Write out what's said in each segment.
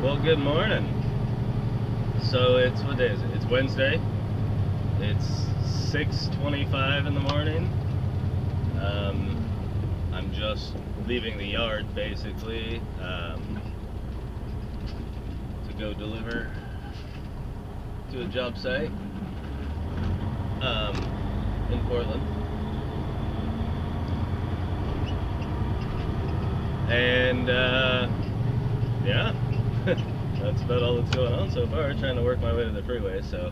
Well, good morning. So what day is it? It's Wednesday. It's 6:25 in the morning. I'm just leaving the yard basically to go deliver to a job site in Portland. And yeah. That's about all that's going on so far. Trying to work my way to the freeway, so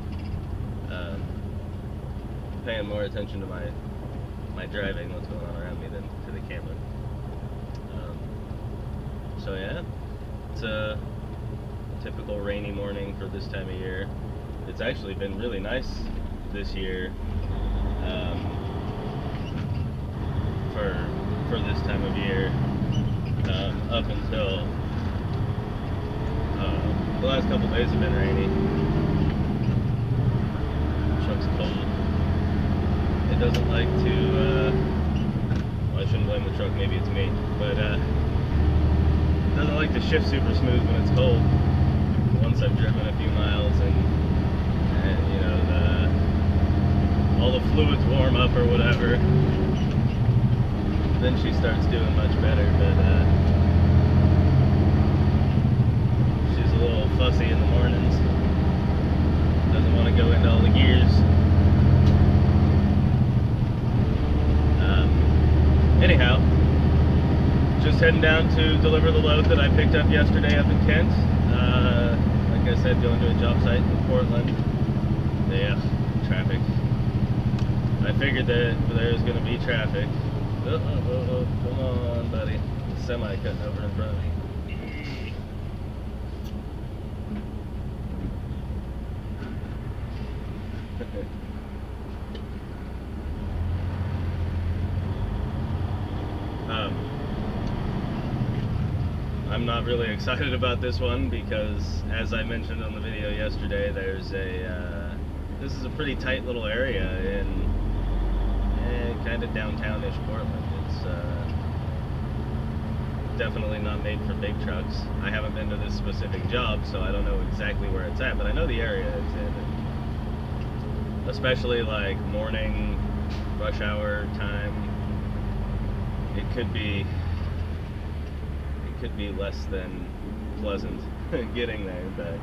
paying more attention to my driving, what's going on around me, than to the camera. So yeah, it's a typical rainy morning for this time of year. It's actually been really nice this year for this time of year, up until the last couple days have been rainy. Truck's cold. It doesn't like to, well, I shouldn't blame the truck, maybe it's me, but it doesn't like to shift super smooth when it's cold. Once I've driven a few miles and you know, all the fluids warm up or whatever, then she starts doing much better, but she's a little fussy in the mornings. Doesn't want to go into all the gears. Anyhow, just heading down to deliver the load that I picked up yesterday up in Kent. Like I said, going to a job site in Portland. Yeah, traffic. I figured that there was going to be traffic. Oh, come on, buddy. Semi cutting over in front of me. I'm not really excited about this one because, as I mentioned on the video yesterday, there's this is a pretty tight little area in kind of downtownish Portland. It's definitely not made for big trucks. I haven't been to this specific job, so I don't know exactly where it's at, but I know the area it's in. And especially like morning rush hour time, it could be less than pleasant getting there, but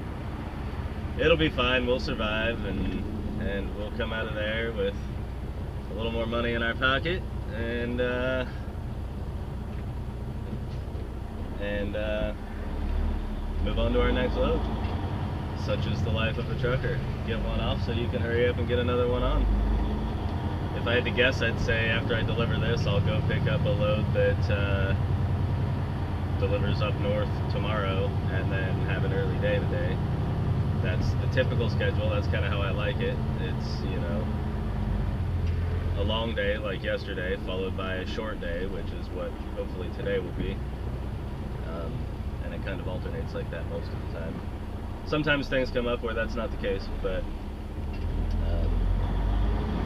it'll be fine. We'll survive, and we'll come out of there with a little more money in our pocket, and move on to our next load. Such is the life of a trucker. Get one off so you can hurry up and get another one on. If I had to guess, I'd say after I deliver this, I'll go pick up a load that delivers up north tomorrow, and then have an early day today. That's the typical schedule. That's kind of how I like it. It's, you know, a long day like yesterday, followed by a short day, which is what hopefully today will be. And it kind of alternates like that most of the time. Sometimes things come up where that's not the case, but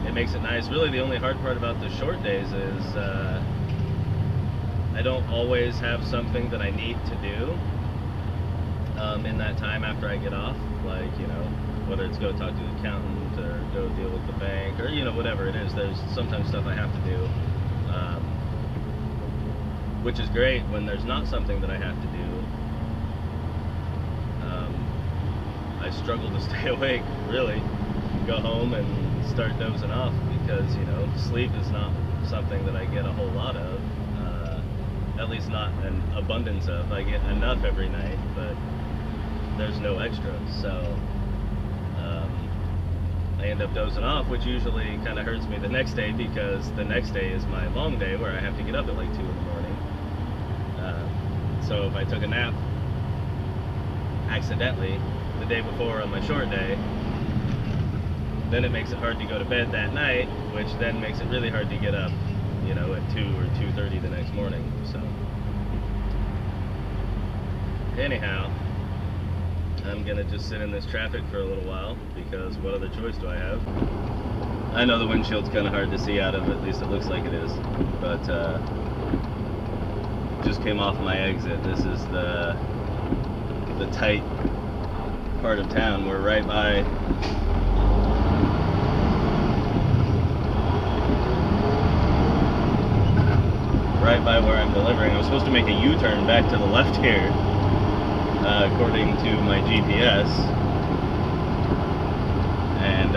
it makes it nice. Really, the only hard part about the short days is I don't always have something that I need to do in that time after I get off. Like, you know, whether it's go talk to the accountant or go deal with the bank or, you know, whatever it is. There's sometimes stuff I have to do, which is great when there's not something that I have to do. I struggle to stay awake, really. Go home and start dozing off because, you know, sleep is not something that I get a whole lot of. At least not an abundance of. I get enough every night, but there's no extra. So I end up dozing off, which usually kind of hurts me the next day because the next day is my long day where I have to get up at like 2 in the morning. So if I took a nap accidentally the day before on my short day, then it makes it hard to go to bed that night, which then makes it really hard to get up, you know, at 2 or 2:30 the next morning. So anyhow, I'm gonna just sit in this traffic for a little while because what other choice do I have? I know the windshield's kind of hard to see out of, at least it looks like it is, but just came off my exit. This is the the tight part of town. We're right by where I'm delivering. I was supposed to make a U-turn back to the left here, according to my GPS. And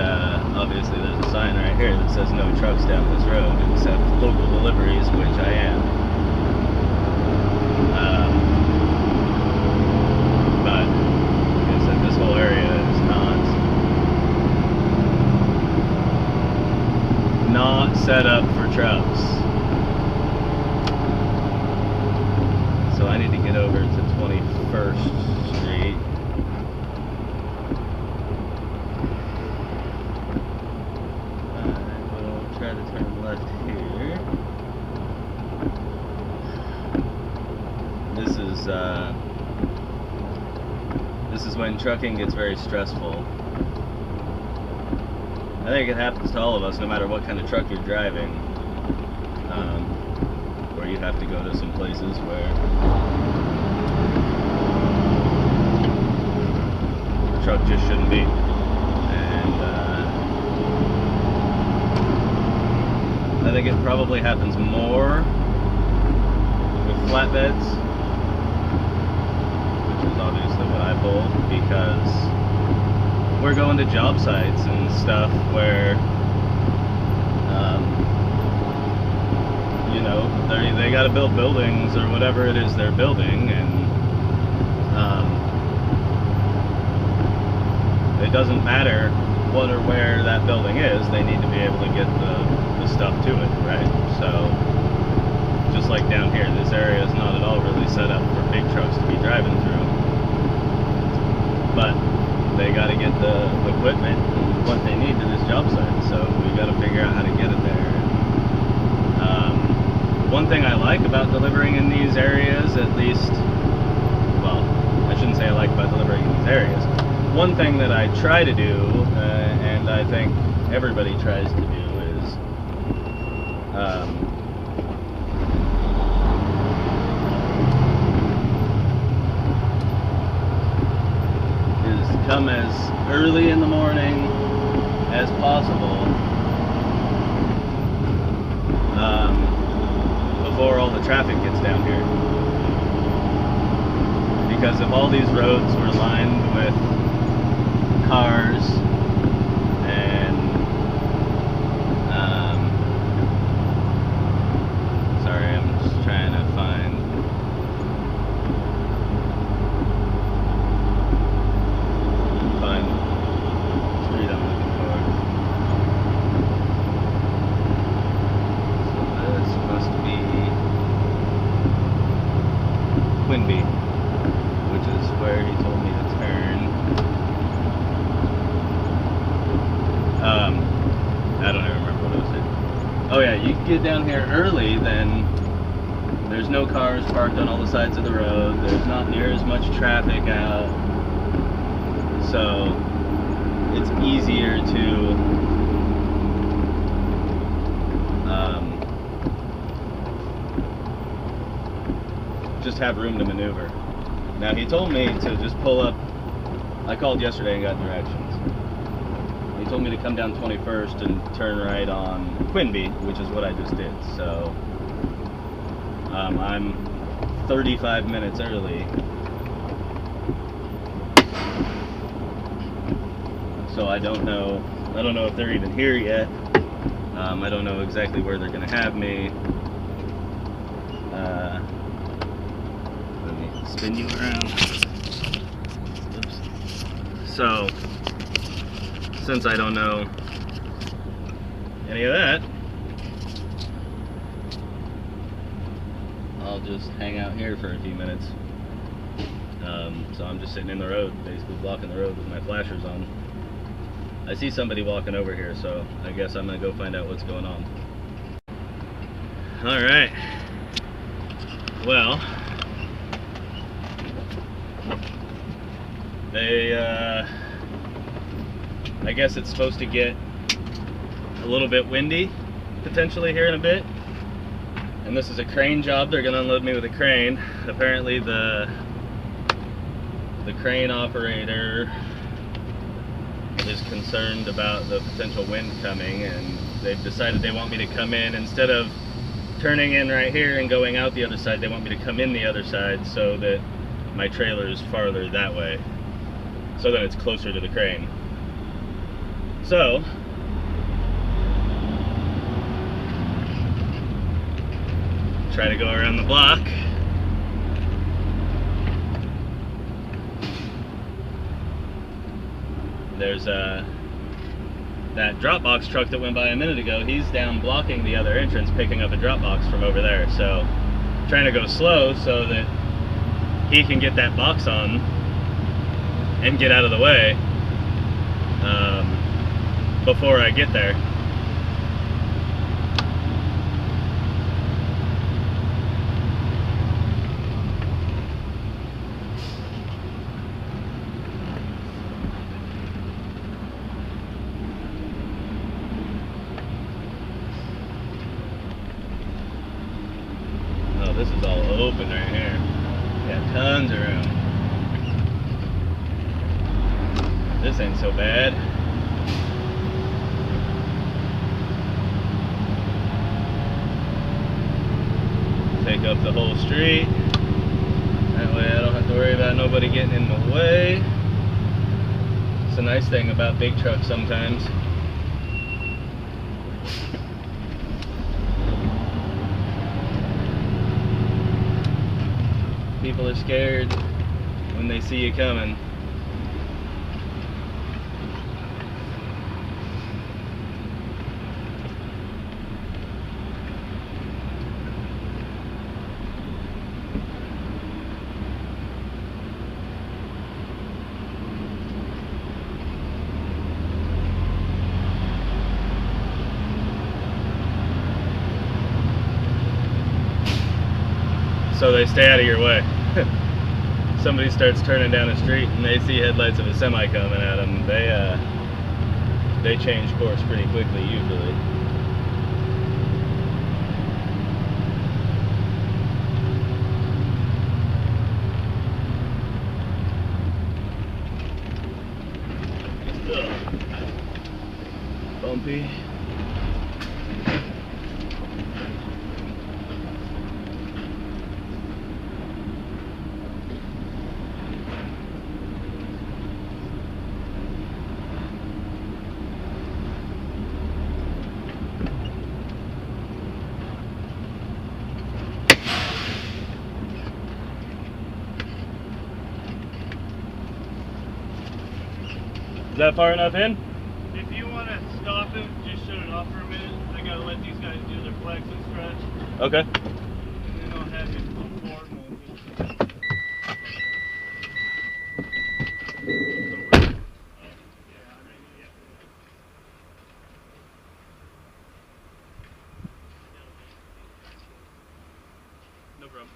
obviously there's a sign right here that says no trucks down this road except local deliveries, which I am. But like I said, this whole area is not set up for trucks. So I need to get over to 21st Street. We'll try to turn left here. This is when trucking gets very stressful. I think it happens to all of us, no matter what kind of truck you're driving. Where you have to go to some places where the truck just shouldn't be. And I think it probably happens more with flatbeds, which is obviously what I pull, because we're going to job sites and stuff where you know, they got to build buildings or whatever it is they're building, and it doesn't matter what or where that building is, they need to be able to get the stuff to it, right? So just like down here, this area is not at all really set up for big trucks to be driving through, but they got to get the equipment and what they need to this job site, so we got to figure out how to get it there. One thing I like about delivering in these areas, at least, well, I shouldn't say I like about delivering in these areas. One thing that I try to do, and I think everybody tries to do, is come as early in the morning as possible, before all the traffic gets down here. Because if all these roads were lined with cars and sorry, I'm just trying to find the street I'm looking for. So this must be Quinby, which is where he told me to turn. I don't even remember what I was saying. Oh yeah, you get down here early, then there's no cars parked on all the sides of the road, there's not near as much traffic out, so it's easier to just have room to maneuver. Now he told me to just pull up, I called yesterday and got directions. He told me to come down 21st and turn right on Quinby, which is what I just did. So I'm 35 minutes early. So I don't know if they're even here yet. I don't know exactly where they're gonna have me. Let me spin you around. Oops. So, since I don't know any of that, I'll just hang out here for a few minutes. So I'm just sitting in the road, basically blocking the road with my flashers on. I see somebody walking over here, so I guess I'm gonna go find out what's going on. Alright. Well, I guess it's supposed to get a little bit windy, potentially here in a bit. And this is a crane job. They're gonna unload me with a crane. Apparently the the crane operator is concerned about the potential wind coming, and they've decided they want me to come in instead of turning in right here and going out the other side. They want me to come in the other side so that my trailer is farther that way, so that it's closer to the crane. So try to go around the block. There's that drop box truck that went by a minute ago. He's down blocking the other entrance, picking up a drop box from over there. So trying to go slow so that he can get that box on and get out of the way before I get there. Oh, this is all open right here. Yeah, tons of room. This ain't so bad. Take up the whole street. That way I don't have to worry about nobody getting in the way. It's a nice thing about big trucks sometimes. People are scared when they see you coming. So they stay out of your way. Somebody starts turning down the street and they see headlights of a semi coming at them, they change course pretty quickly usually. Ugh. Bumpy. Is that far enough in? If you want to stop it, just shut it off for a minute. I gotta let these guys do their flex and stretch. Okay. And then I'll have it on board and No problem.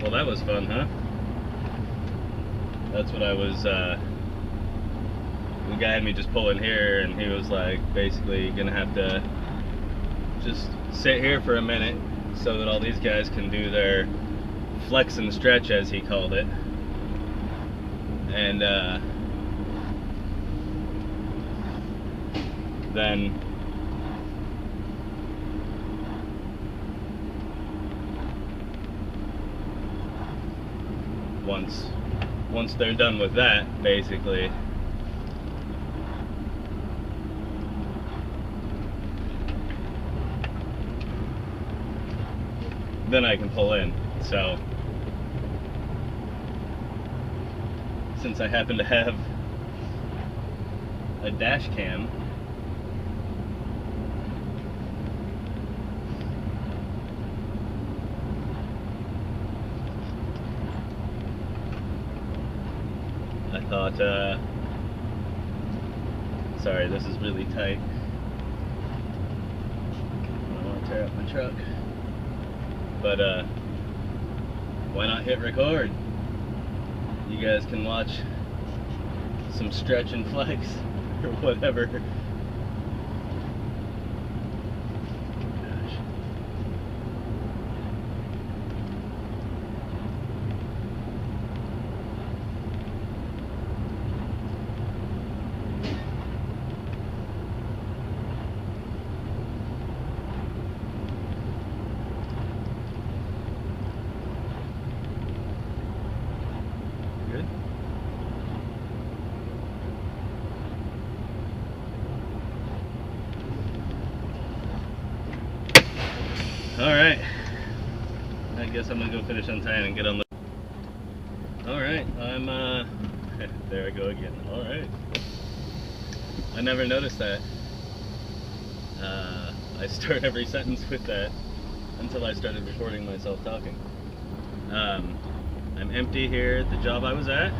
Well, that was fun, huh? That's what I was, the guy had me just pull in here, and he was like, basically gonna have to just sit here for a minute so that all these guys can do their flex and stretch, as he called it. And then once they're done with that, basically, then I can pull in. So since I happen to have a dash cam, I thought, sorry, this is really tight. I don't want to tear up my truck. But, why not hit record? You guys can watch some stretch and flex or whatever. Gosh. Good. Alright, I guess I'm gonna go finish untying and get on the... Alright, I'm, there I go again. Alright. I never noticed that. I start every sentence with that until I started recording myself talking. I'm empty here at the job I was at.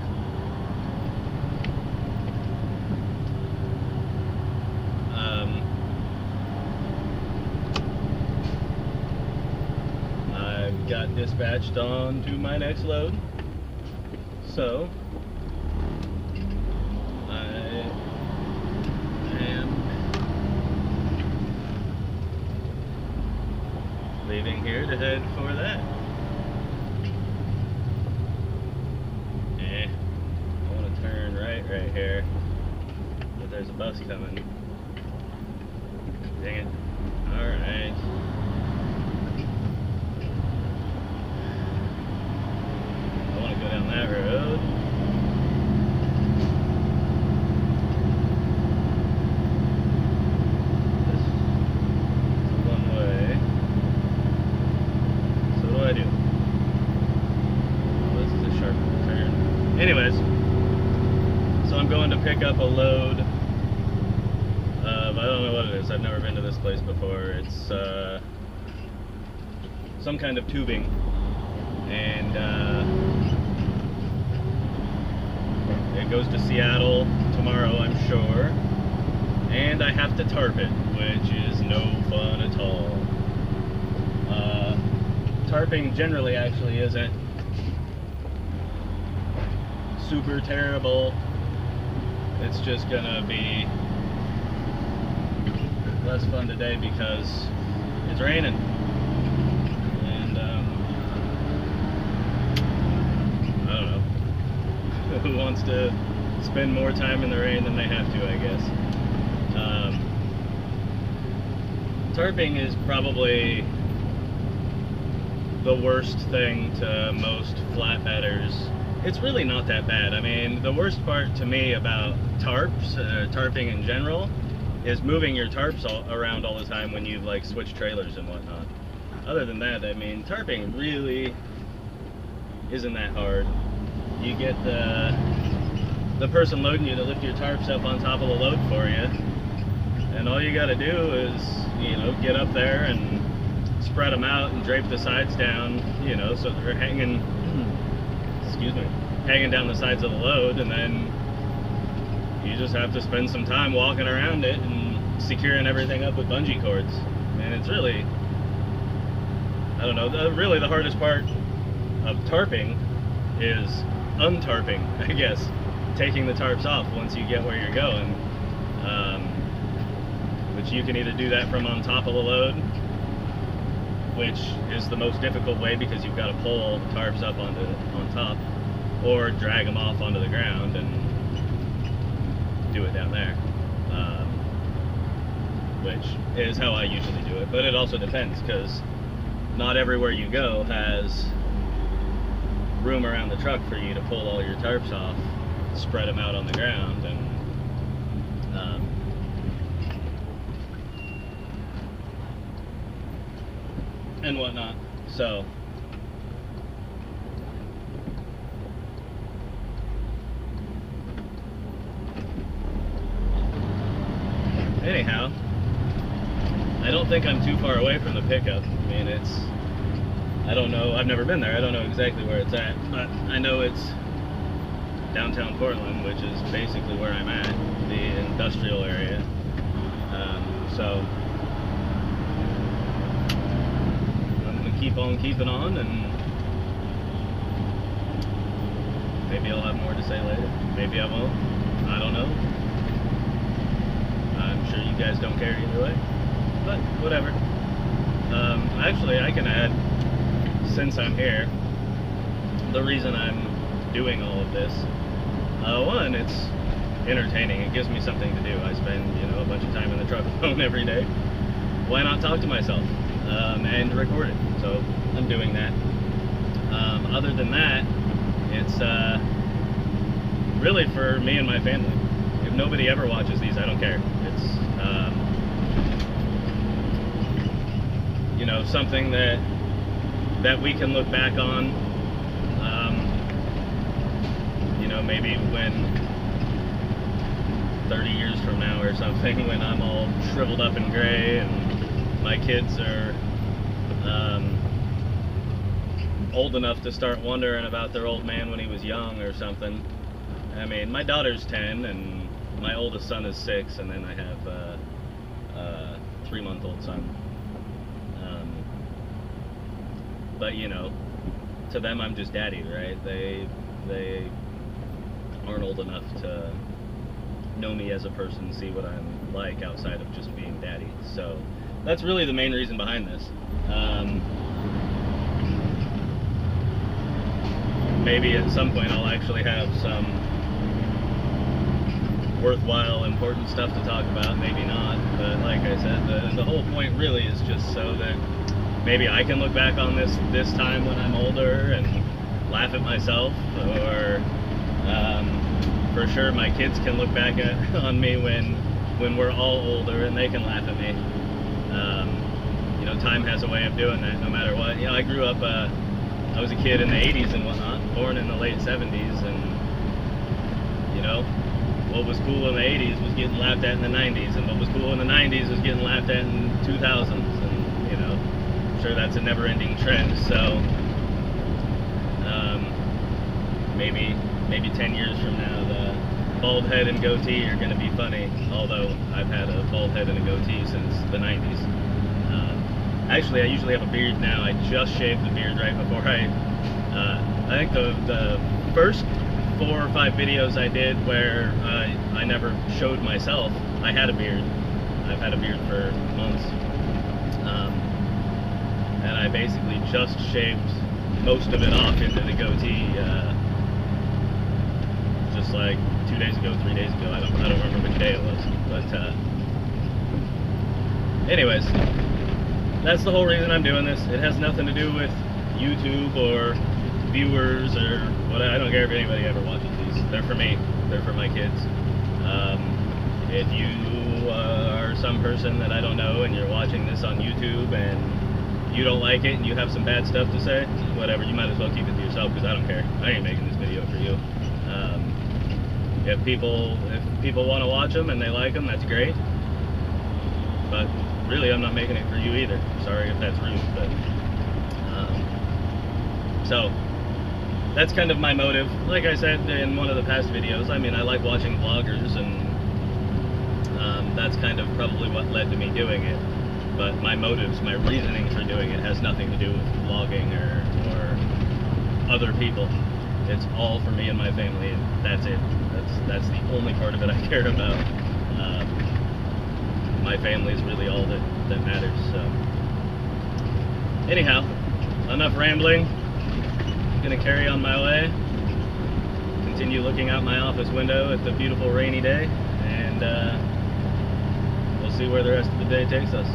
I've got dispatched on to my next load, so I am leaving here to head for that. I want to turn right here, but there's a bus coming. Dang it. Alright. I want to go down that road. This is one way. So what do I do? Oh, this is a sharp turn. Anyways, so I'm going to pick up a load of, I don't know what it is, I've never been to this place before. It's some kind of tubing, and it goes to Seattle tomorrow, I'm sure, and I have to tarp it, which is no fun at all. Tarping generally actually isn't super terrible. It's just gonna be less fun today because it's raining, and I don't know, who wants to spend more time in the rain than they have to, I guess. Tarping is probably the worst thing to most flatbedders. It's really not that bad. I mean, the worst part to me about tarps, tarping in general, is moving your tarps around all the time when you like switch trailers and whatnot. Other than that, I mean, tarping really isn't that hard. You get the person loading you to lift your tarps up on top of the load for you, and all you got to do is, you know, get up there and spread them out and drape the sides down, you know, so they're hanging, excuse me, hanging down the sides of the load, and then you just have to spend some time walking around it and securing everything up with bungee cords. And it's really, I don't know, really the hardest part of tarping is untarping, I guess. Taking the tarps off once you get where you're going. Which you can either do that from on top of the load, which is the most difficult way because you've got to pull all the tarps up on top, or drag them off onto the ground and do it down there, which is how I usually do it. But it also depends, because not everywhere you go has room around the truck for you to pull all your tarps off, spread them out on the ground, and whatnot. So anyhow, I don't think I'm too far away from the pickup. I mean, I don't know, I've never been there, I don't know exactly where it's at, but I know it's downtown Portland, which is basically where I'm at, the industrial area. So I'm gonna keep on keeping on, and maybe I'll have more to say later. Maybe I won't. I don't know. I'm sure you guys don't care either way, but whatever. Actually, I can add, since I'm here, the reason I'm doing all of this. One, it's entertaining. It gives me something to do. I spend, a bunch of time in the truck alone every day. Why not talk to myself and record it? So I'm doing that. Other than that, it's really for me and my family. If nobody ever watches these, I don't care. It's something that we can look back on. Maybe when 30 years from now or something, when I'm all shriveled up and gray and my kids are old enough to start wondering about their old man when he was young or something. I mean, my daughter's 10 and my oldest son is 6, and then I have a 3-month-old son. But to them I'm just daddy, right? They aren't old enough to know me as a person, see what I'm like outside of just being daddy. So that's really the main reason behind this. Maybe at some point I'll actually have some worthwhile, important stuff to talk about, maybe not. But like I said, the whole point really is just so that maybe I can look back on this time when I'm older and laugh at myself, or for sure my kids can look back on me when we're all older and they can laugh at me. Time has a way of doing that no matter what. I grew up, I was a kid in the 80s and whatnot, born in the late 70s, and what was cool in the 80s was getting laughed at in the 90s, and what was cool in the 90s was getting laughed at in 2000s, and I'm sure that's a never-ending trend. So maybe 10 years from now, the bald head and goatee are going to be funny, although I've had a bald head and a goatee since the 90s. Actually, I usually have a beard now. I just shaved the beard right before I think the first 4 or 5 videos I did where I never showed myself, I had a beard. I've had a beard for months. And I basically just shaved most of it off into the goatee just like 2 days ago, 3 days ago. I don't remember which day it was. But anyways, that's the whole reason I'm doing this. It has nothing to do with YouTube or viewers or what. I don't care if anybody ever watches these. They're for me. They're for my kids. If you are some person that I don't know and you're watching this on YouTube and you don't like it and you have some bad stuff to say, whatever, you might as well keep it to yourself, because I don't care. I ain't making this video for you. If people want to watch them and they like them, that's great. But really, I'm not making it for you either. Sorry if that's rude, but so that's kind of my motive. Like I said in one of the past videos, I mean, I like watching vloggers, and that's kind of probably what led to me doing it. But my motives, my reasoning for doing it has nothing to do with vlogging or other people. It's all for me and my family, and that's it. That's the only part of it I care about. My family is really all that matters. So, anyhow, enough rambling. I'm gonna carry on my way. Continue looking out my office window at the beautiful rainy day, and we'll see where the rest of the day takes us.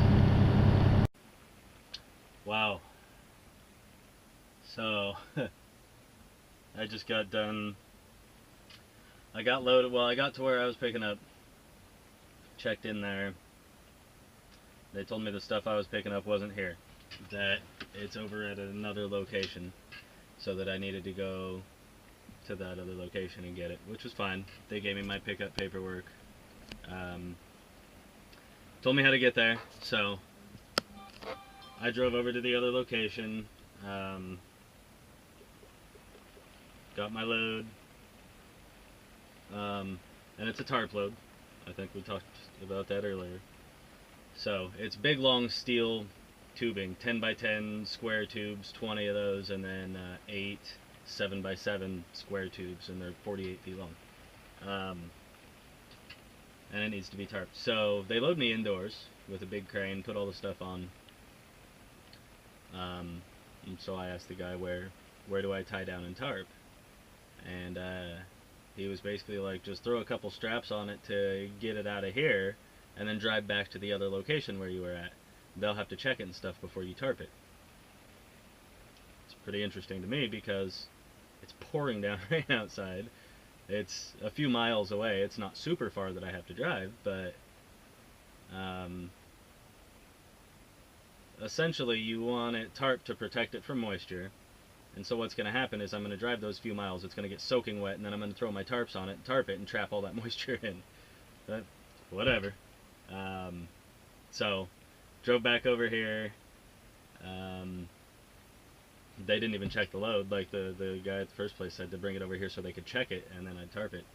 Wow. So, I just got done. I got loaded. Well, I got to where I was picking up. Checked in there. They told me the stuff I was picking up wasn't here. That it's over at another location. So that I needed to go to that other location and get it, which was fine. They gave me my pickup paperwork. Told me how to get there. So I drove over to the other location. Got my load. And it's a tarp load. I think we talked about that earlier. So it's big long steel tubing, 10 by 10 square tubes, 20 of those, and then 8 7 by 7 square tubes, and they're 48 feet long. And it needs to be tarped. So they load me indoors with a big crane, put all the stuff on. And so I asked the guy, where do I tie down and tarp? And he was basically like, just throw a couple straps on it to get it out of here, and then drive back to the other location where you were at. They'll have to check it and stuff before you tarp it. It's pretty interesting to me because it's pouring down rain outside. It's a few miles away. It's not super far that I have to drive, but essentially you want it tarped to protect it from moisture. And so what's going to happen is I'm going to drive those few miles. It's going to get soaking wet, and then I'm going to throw my tarps on it, tarp it, and trap all that moisture in. But whatever. So drove back over here. They didn't even check the load. Like the guy at the first place said to bring it over here so they could check it, and then I'd tarp it.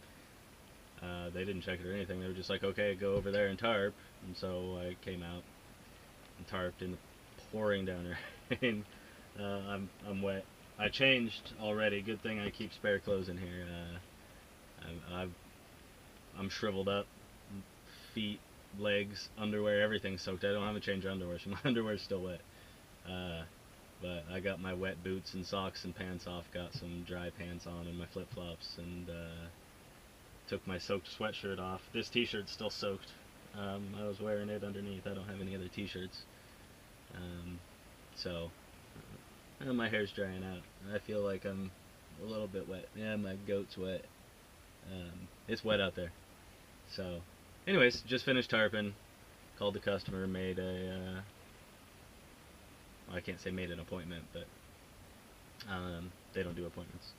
They didn't check it or anything. They were just like, okay, go over there and tarp. And so I came out and tarped in the pouring down rain. I'm wet. I changed already. Good thing I keep spare clothes in here. I'm shriveled up. Feet, legs, underwear, everything's soaked. I don't have a change of underwear, so my underwear's still wet. But I got my wet boots and socks and pants off, got some dry pants on and my flip-flops, and took my soaked sweatshirt off. This t-shirt's still soaked. I was wearing it underneath. I don't have any other t-shirts. So my hair's drying out. I feel like I'm a little bit wet. Yeah, my goat's wet. It's wet out there. So anyways, just finished tarping. Called the customer, made a I can't say made an appointment, but they don't do appointments.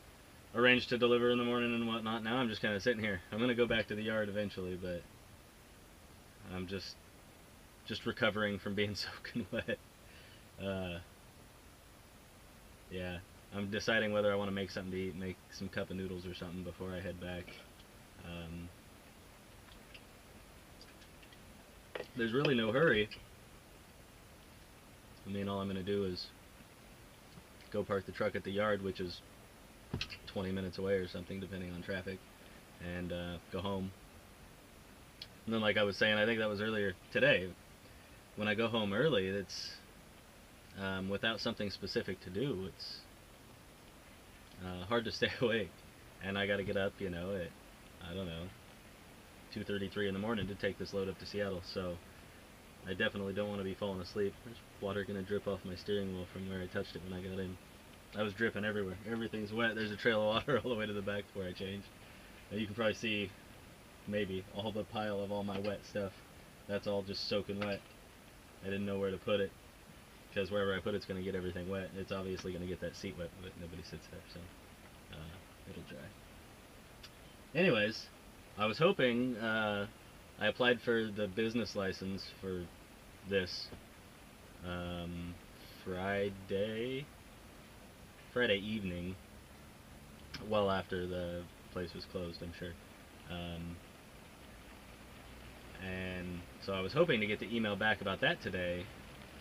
Arranged to deliver in the morning and whatnot. Now I'm just kind of sitting here. I'm gonna go back to the yard eventually, but I'm just recovering from being soaking wet. Yeah, I'm deciding whether I want to make something to eat, make some cup of noodles or something before I head back. There's really no hurry. I mean, all I'm going to do is go park the truck at the yard, which is 20 minutes away or something, depending on traffic, and go home. And then, like I was saying, I think that was earlier today, when I go home early, it's without something specific to do, it's hard to stay awake. And I got to get up, at, I don't know, 2:33 in the morning to take this load up to Seattle, so I definitely don't want to be falling asleep. There's water going to drip off my steering wheel from where I touched it when I got in. I was dripping everywhere. Everything's wet. There's a trail of water all the way to the back where I changed. And you can probably see, maybe, all the pile of all my wet stuff. That's all just soaking wet. I didn't know where to put it, because wherever I put it's going to get everything wet. It's obviously going to get that seat wet, but nobody sits there, so it'll dry. Anyways, I was hoping, I applied for the business license for this Friday evening, well after the place was closed, I'm sure. And so I was hoping to get the email back about that today,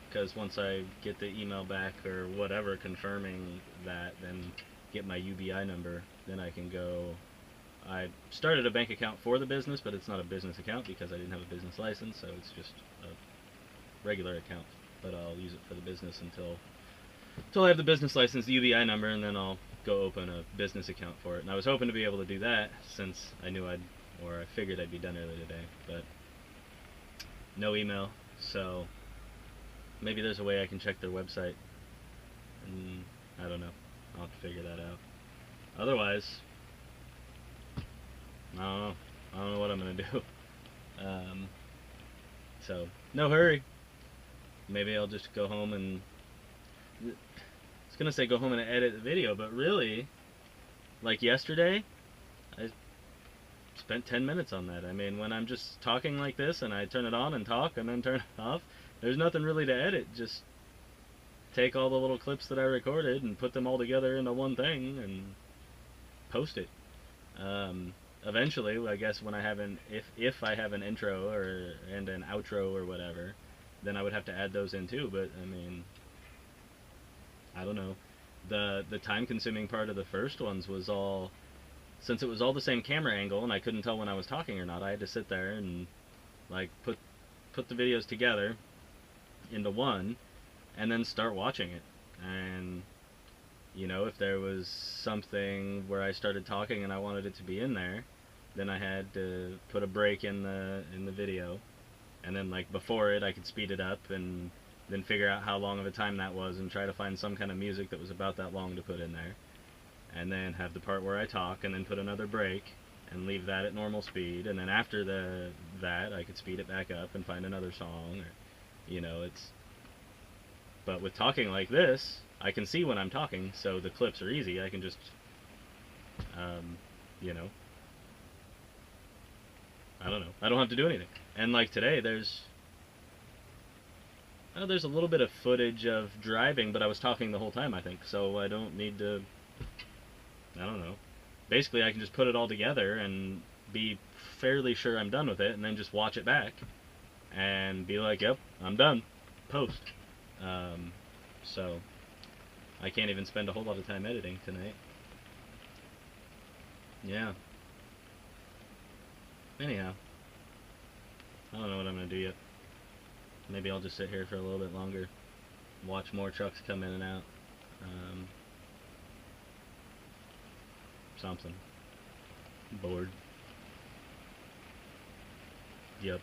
because once I get the email back or whatever confirming that, then get my UBI number, then I can go. I started a bank account for the business, but it's not a business account because I didn't have a business license, so it's just a regular account. But I'll use it for the business until I have the business license, the UBI number, and then I'll go open a business account for it. And I was hoping to be able to do that since I knew I figured I'd be done early today, but no email, so maybe there's a way I can check their website, and I don't know. I'll have to figure that out. Otherwise, I don't know. I don't know what I'm gonna do. So no hurry. Maybe I'll just go home and I was gonna say go home and edit the video, but really, like yesterday, I spent 10 minutes on that. I mean, when I'm just talking like this and I turn it on and talk and then turn it off, there's nothing really to edit. Just take all the little clips that I recorded and put them all together into one thing and post it. Eventually, I guess when I have if I have an intro and an outro or whatever, then I would have to add those in too. But I mean, I don't know. The time consuming part of the first ones was all, since it was all the same camera angle and I couldn't tell when I was talking or not, I had to sit there and like put the videos together into one and then start watching it. And you know, if there was something where I started talking and I wanted it to be in there, then I had to put a break in the video, and then like before it I could speed it up and then figure out how long of a time that was and try to find some kind of music that was about that long to put in there, and then have the part where I talk and then put another break and leave that at normal speed, and then after that I could speed it back up and find another song, or you know, it's, but with talking like this I can see when I'm talking, so the clips are easy. I can just you know, I don't know, I don't have to do anything. And like today there's a little bit of footage of driving, but I was talking the whole time, I think, so I don't need to, I don't know. Basically, I can just put it all together and be fairly sure I'm done with it, and then just watch it back and be like, yep, I'm done. Post. So I can't even spend a whole lot of time editing tonight. Yeah. Anyhow, I don't know what I'm gonna do yet. Maybe I'll just sit here for a little bit longer, watch more trucks come in and out. Something. Bored. Yep.